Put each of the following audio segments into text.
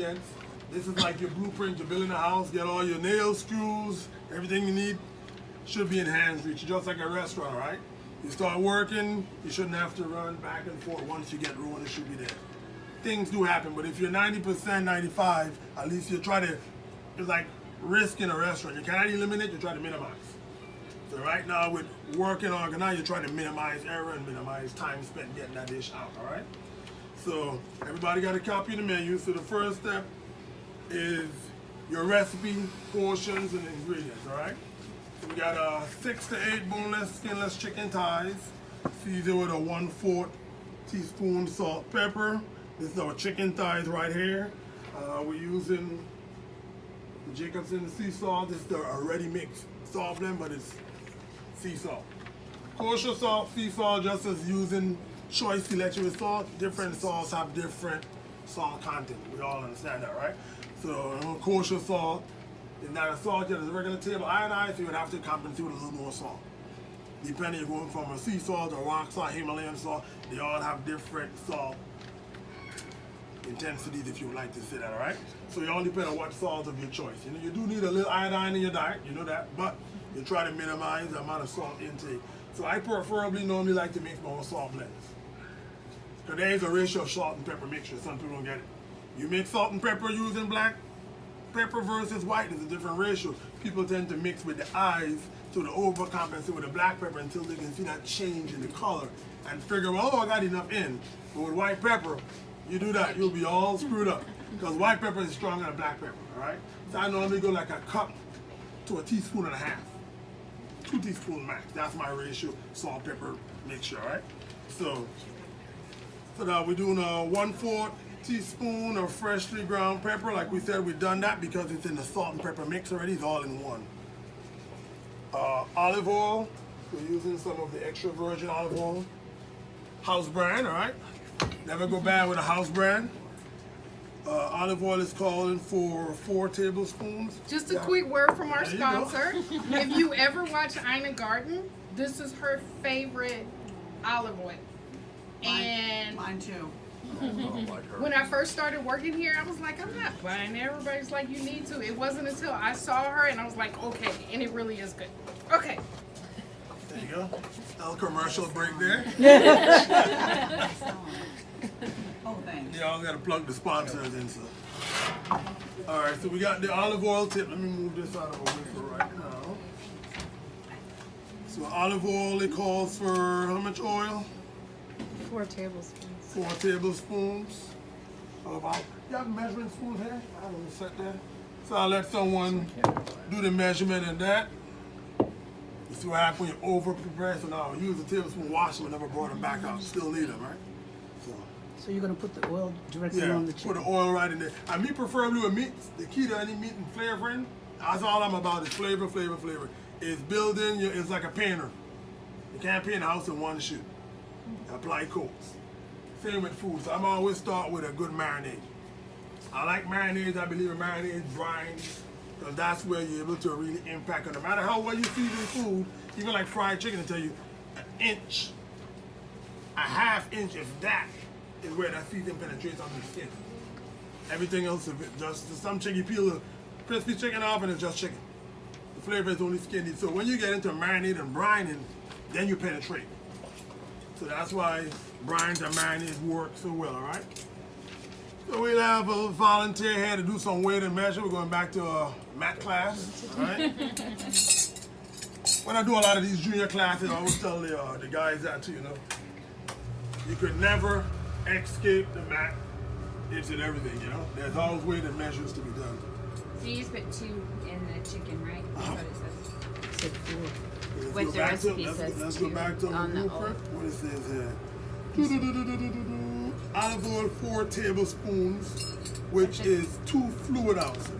ingredients. This is like your blueprint. You're building a house. Get all your nails, screws, everything you need should be in hands reach, just like a restaurant, right? You start working, you shouldn't have to run back and forth. Once you get rolling, it should be there. Things do happen, but if you're 90%, 95, at least you try to, it's like risk in a restaurant. You cannot eliminate, you try to minimize. So right now with working organized, you try to minimize error and minimize time spent getting that dish out, all right? So everybody got a copy of the menu. So the first step is your recipe, portions, and ingredients, all right? So we got 6 to 8 boneless, skinless chicken thighs, seasoned with a 1/4 teaspoon salt, pepper. This is our chicken thighs right here. We're using the Jacobson sea salt. This is the already mixed salt blend, but it's sea salt. Kosher salt, sea salt, just as using choice selection with salt. Different salts have different salt content. We all understand that, right? So kosher salt is not a salt yet, it's a regular table iodine, so you would have to compensate with a little more salt. Depending, you're going from a sea salt or rock salt, Himalayan salt, they all have different salt intensities, if you would like to say that, all right? So it all depends on what salt of your choice. You know, you do need a little iodine in your diet, you know that, but you try to minimize the amount of salt intake. So I preferably normally like to mix my own salt blends. Because there is a ratio of salt and pepper mixture, some people don't get it. You mix salt and pepper using black pepper versus white, is a different ratio. People tend to mix with the eyes to the overcompensate with the black pepper until they can see that change in the color and figure, well, oh, I got enough in. But with white pepper, you do that, you'll be all screwed up. Because white pepper is stronger than black pepper, all right? So I normally go like a cup to a teaspoon and a half. 2 teaspoons max, that's my ratio, salt, pepper mixture, all right? So now we're doing a 1/4 teaspoon of freshly ground pepper. Like we said, we've done that because it's in the salt and pepper mix already, it's all in one. Olive oil, we're using some of the extra virgin olive oil. House brand, all right? Never go bad with a house brand. Olive oil is calling for 4 tablespoons. Just a quick word from our sponsor. If you ever watch Ina Garten, this is her favorite olive oil. And mine too. When I first started working here, I was like, I'm not buying it. Everybody's like, you need to. It wasn't until I saw her and I was like, okay, and it really is good. Okay. There you go. Little commercial break there. Oh, thanks. Y'all gotta plug the sponsors in, so. All right, so we got the olive oil tip. Let me move this out of the way for right now. So olive oil, it calls for how much oil? 4 tablespoons. 4 tablespoons. About, you have measuring spoons here? I don't know, set there. So I'll let someone do the measurement in that. You see what happens when you over prepare. So now I'll use the tablespoon, wash them, and never brought them back out. Still need them, right? So you're gonna put the oil directly on the chicken? Put the oil right in there. And me preferably with meat, the key to any meat and flavoring, that's all I'm about is flavor, flavor, flavor. It's building, it's like a painter. You can't paint a house in one shoot. Apply coats. Same with food. So I'm always start with a good marinade. I like marinades. I believe in marinades, brines, because that's where you're able to really impact it. No matter how well you season food, even like fried chicken, I tell you, an inch, a half inch, if that, is where that seasoning penetrates under the skin. Everything else, if it just some chicken, you peel the crispy chicken off and it's just chicken. The flavor is only skin deep. So when you get into marinade and brining, then you penetrate. So that's why brines and marinades work so well, all right? So we'll have a volunteer here to do some weight and measure. We're going back to a math class, all right? When I do a lot of these junior classes, I always tell the guys that too, you know. You could never escape the math. It's in everything, you know. There's always weight and measures to be done. So you just put 2 in the chicken, right? That's what it says. Let's What go the back recipe to, says let's go back to on the blueprint. What it says here. Olive oil 4 tablespoons, which is 2 fluid ounces.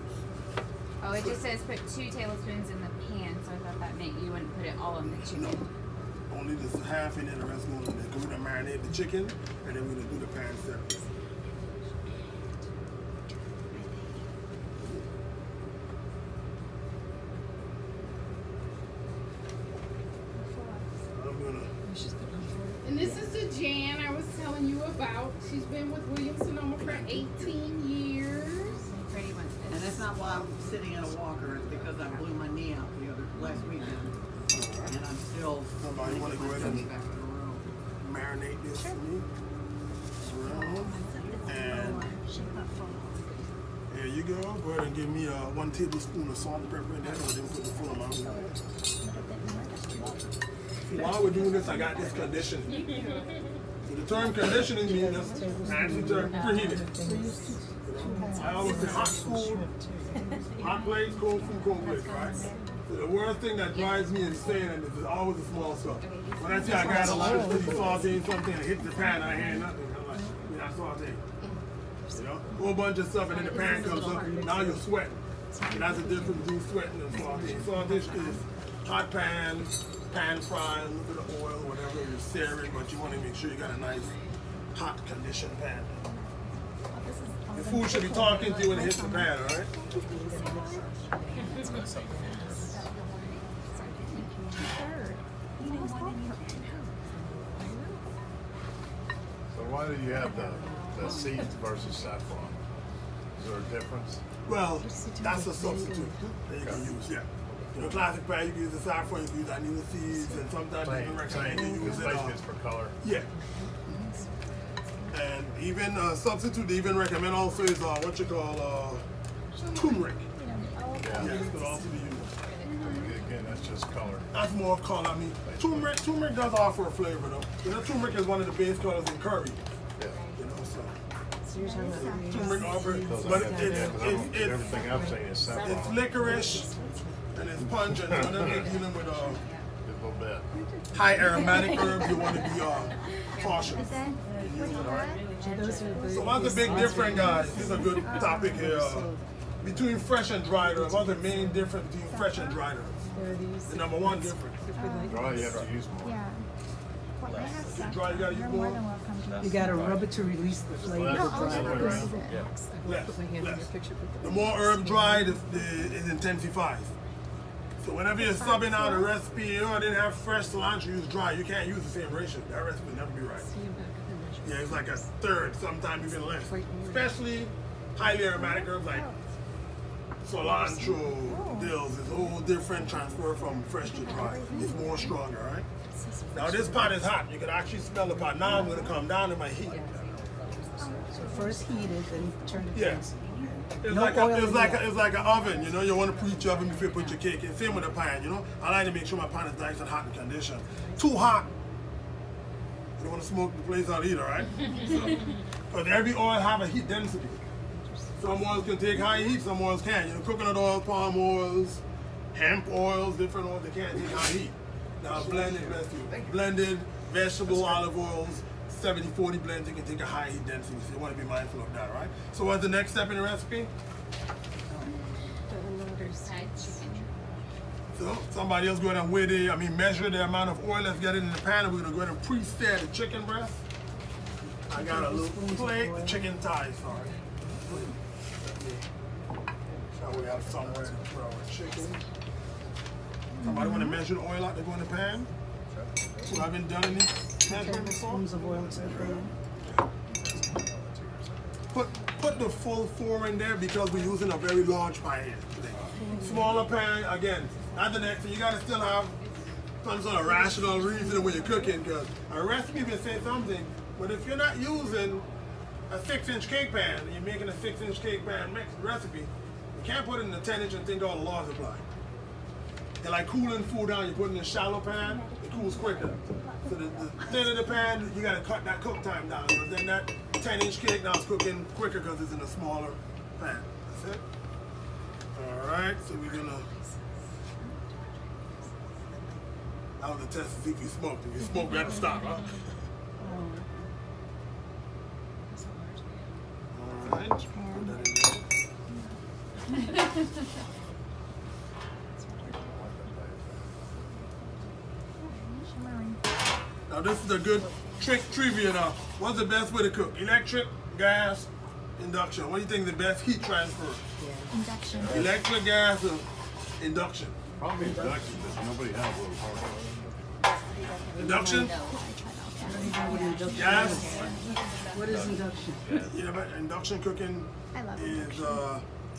Oh, it just says put 2 tablespoons in the pan, so I thought that meant you wouldn't put it all in the chicken. No, only just half in it, the rest goes in there. Because we're gonna marinate the chicken, and then we're gonna do the pan separate. And this is the Jan I was telling you about. She's been with Williams Sonoma for 18 years. I'm sitting in a walker is because I blew my knee out last weekend. And I'm still Somebody want to go ahead and marinate this for me? And there you go. Go ahead and give me 1 tablespoon of salt and pepper in there. I didn't put the full amount in there. While we're doing this, I got this conditioning. So the term conditioning means fancy term preheated. I always say hot food, hot plates, cold food, cold plates, right? So the worst thing that drives me insane and is always the small stuff. When I see I got a lot of pretty sauteing something and hit the pan, I hear nothing. I'm like, yeah, I sauteing. You know, a whole bunch of stuff and then the pan comes up, now you're sweating. And that's the difference between sweating and sauteing. Sauteing is hot pan, pan fry, a little bit of oil, whatever you're searing, but you want to make sure you got a nice hot conditioned pan. The food should be talking to you when it hits the pan, all right? So why do you have the seeds versus saffron? Is there a difference? Well, that's a substitute that you can use, yeah. In a classic pan, you can use the saffron, you can use annual seeds, and sometimes they recommend you use it. It's for color. Yeah. And even substitute, they even recommend also is what you call turmeric. Yeah. Yeah, it could also be used. Again, that's just color. That's more color. I mean, turmeric does offer a flavor though. You know, turmeric is one of the base colors in curry. Yeah. You know, so turmeric offers, but everything I'm saying is saffron. it's licorice and it's pungent. Whenever you're dealing with A little bit. high aromatic herbs, you want to be cautious. So what's the big difference, guys? This is a good topic here. Between fresh and dried herbs, what's the main difference between fresh and dried herbs? The number one difference. Dry, you have to use more. Yeah. Dry, you gotta use more. You gotta rub it to release the flavor. Other way around. Less. The more herb dried, it intensifies. So whenever you're subbing out a recipe, you know, I didn't have fresh cilantro, use dry. You can't use the same ratio. That recipe will never be right. Yeah, it's like a third, sometimes even less. Especially highly aromatic herbs like cilantro, dills. It's a whole different transfer from fresh to dry. It's more stronger, right? Now this pot is hot. You can actually smell the pot. Now I'm going to come down to my heat. So first heat it, then turn it Yeah. down. It's No like oil it's in like there. it's like an oven, you know. You want to preheat your oven before you put your cake in. Same with a pan, you know. I like to make sure my pan is nice and hot and conditioned. Too hot, you don't want to smoke the place out either, right? Because every oil have a heat density. Some oils can take high heat, some oils can't. You know, coconut oils, palm oils, hemp oils, different oils, they can't take high heat. Now blended, blended vegetable olive oils. 70-40 blends, you can take a high heat density, so you want to be mindful of that, right? So what's the next step in the recipe? So somebody else go ahead and weigh measure the amount of oil that's getting in the pan, and we're gonna go ahead and pre-sear the chicken breast. I got a little plate, chicken thighs, sorry. So we have somewhere for our chicken. Somebody want to measure the oil out to go in the pan? Who haven't done any measuring before? Spoons of oil to the pan. Put the full 4 in there because we're using a very large pan today. Smaller pan, again, not the next thing. You gotta still have some sort of rational reason when you're cooking, because a recipe can say something, but if you're not using a 6-inch cake pan and you're making a 6-inch cake pan recipe, you can't put it in a 10-inch and think all the laws apply. And like cooling food down, you put it in a shallow pan, it cools quicker. So the thinner the pan, you gotta cut that cook time down. But then that 10-inch cake now is cooking quicker because it's in a smaller pan. That's it. All right, so we're gonna. That was a test to see if you smoked. If you smoke, you gotta stop, huh? All right, put that in there. Now this is a good trick trivia now. What's the best way to cook? Electric, gas, induction. What do you think is the best heat transfer? Induction. Electric, gas, or induction? Probably induction, because nobody has a little hard. Induction? Gas? What is induction? You know, but induction cooking I love is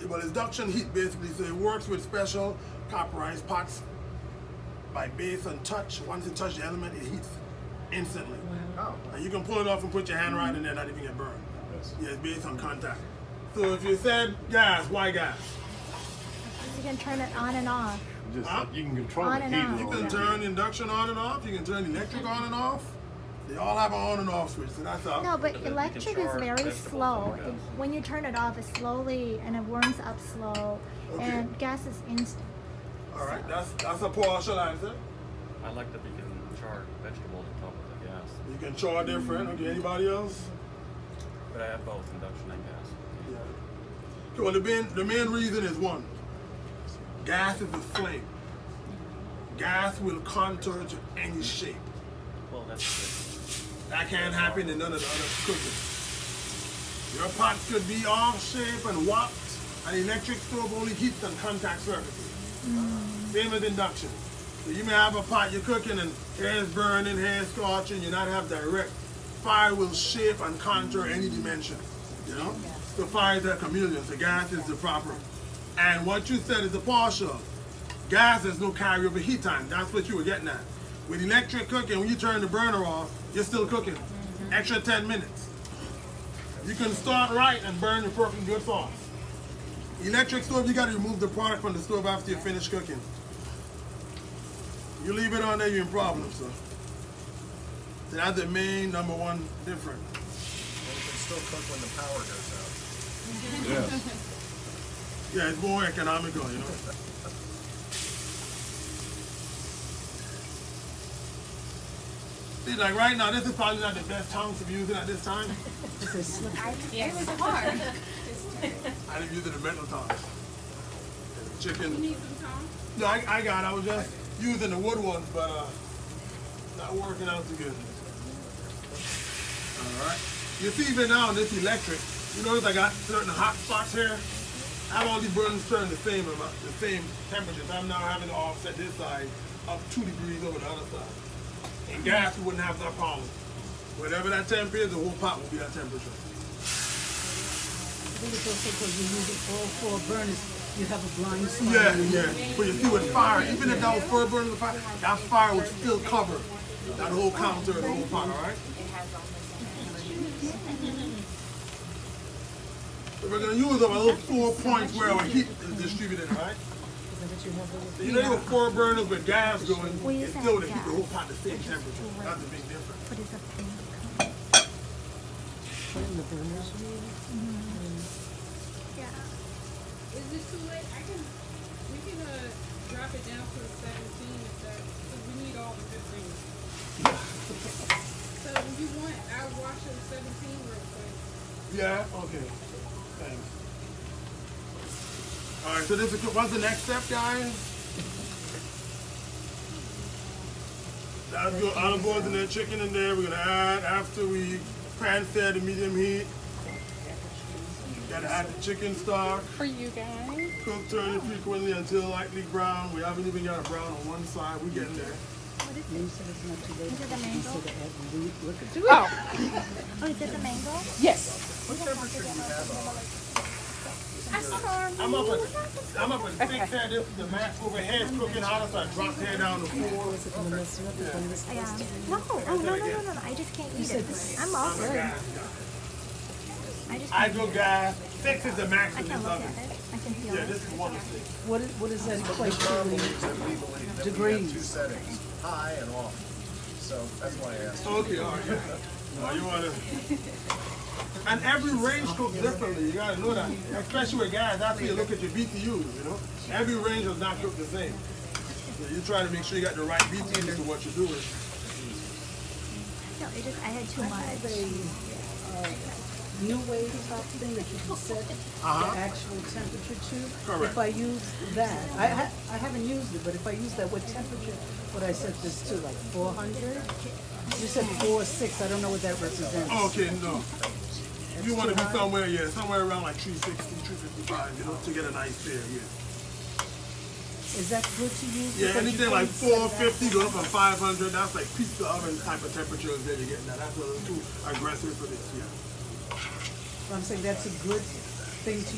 Well, induction heat basically, so it works with special copperized pots by base and touch. Once it touches the element, it heats instantly. Oh. And you can pull it off and put your hand right in there, not even get burned. Yes. Yeah, it's based on contact. So if you said gas, why gas? You can turn it on and off. Just Huh? you can control On the and heat. off. You all can that. turn induction on and off. You can turn electric on and off. They all have an on and off switch, so that's all. No, but So that you can electric is charge very vegetables slow. on gas. When you turn it off, it's slowly and it warms up slow. Okay. And gas is instant. All right, that's a partial answer. I like that you can char vegetables on top of the gas. You can char different. Okay, anybody else? But I have both induction and gas. Yeah. Well, the main reason is one. Gas is a flame. Gas will contour to any shape. Well, that's That can't happen in none of the other cooking. Your pot could be off shape and warped. An electric stove only heats on contact surfaces. Same as induction. So you may have a pot you're cooking and hair's burning, hair's scorching, you not have direct. Fire will shape and contour any dimension. You know? So fire is a chameleon, so gas is the proper. And what you said is a partial. Gas has no carryover heat time. That's what you were getting at. With electric cooking, when you turn the burner off, you're still cooking. Extra 10 minutes. You can start right and burn the perfect good sauce. Electric stove, you gotta remove the product from the stove after you finish cooking. You leave it on there, you're in problems, so. That's the main number one difference. And you can still cook when the power goes out. Yes. Yeah, it's more economical, you know. See, like right now, this is probably not the best time to be using at this time. It was hard. I didn't use it in mental times. You Chicken. need some time? No, I got it. I was just using the wood ones, but not working out too good. All right. You see even now this electric, you notice I got certain hot spots here. I have all these burners turn the same amount, the same temperatures. I'm now having to offset this side up 2 degrees over the other side. In gas, you wouldn't have that problem. Whatever that temp is, the whole pot will be that temperature. I think it's also because you're using all 4 burners, you have a blind spot. Yeah. But you see with fire, even if that was fur burning the fire, that fire would still cover that whole counter and the whole pot, all right? So we're gonna use our little 4 points where our heat is distributed, all right? So you know you have 4 burners with gas going, it's still to keep the whole pot the same temperature. That's a big difference. What is a thing? Put in the burners. Yeah. Is it too late? We can drop it down to a 17 if that, because we need all the good things. So if you want, I'll wash it at 17 real quick. Yeah, okay. Thanks. All right, so this is, what's the next step, guys? Let's go olive oil in there, chicken in there. We're gonna add after we pan-sear the medium heat. Gotta add the chicken stock. For you guys. Cook, turn it frequently until lightly brown. We haven't even got a brown on one side. We're getting there. You said it's not too late. Is it the mango? Consider adding look at Oh, Oh, is it the mango? yes. What temperature do you have on? I'm up at 6 here. This is the max overhead cooking hotter, so I drop here down to 4. Yeah. No, oh, no. I just can't eat it. I'm all good. I just I can't go eat it. gas. 6 is the max I in can this look oven. at it. I can feel Yeah, it. this is 1 to 6. What is that equate Problem to? is that we believe that we have 2 Degrees. settings, high and off. So that's why I asked. Okay, all right. You want to... And every range cooks differently. You got to know that. Especially with gas, that's where you look at your BTUs, you know? Every range does not cook the same. So you try to make sure you got the right BTUs to what you're doing. No, I had too much. New wave top thing that you can set the actual temperature to. Correct. If I use that, I haven't used it, but if I use that, what temperature would I set this to? Like 400? You said 4 or 6. I don't know what that represents. Okay, no. You want to be somewhere, somewhere around like 360, 355, you know, to get a nice sear, yeah. Is that good to use? Yeah, Because anything you like can't set 450 going up from 500, that's like pizza oven type of temperatures that you're getting at. That's a little too aggressive for this, yeah. I'm saying that's a good thing to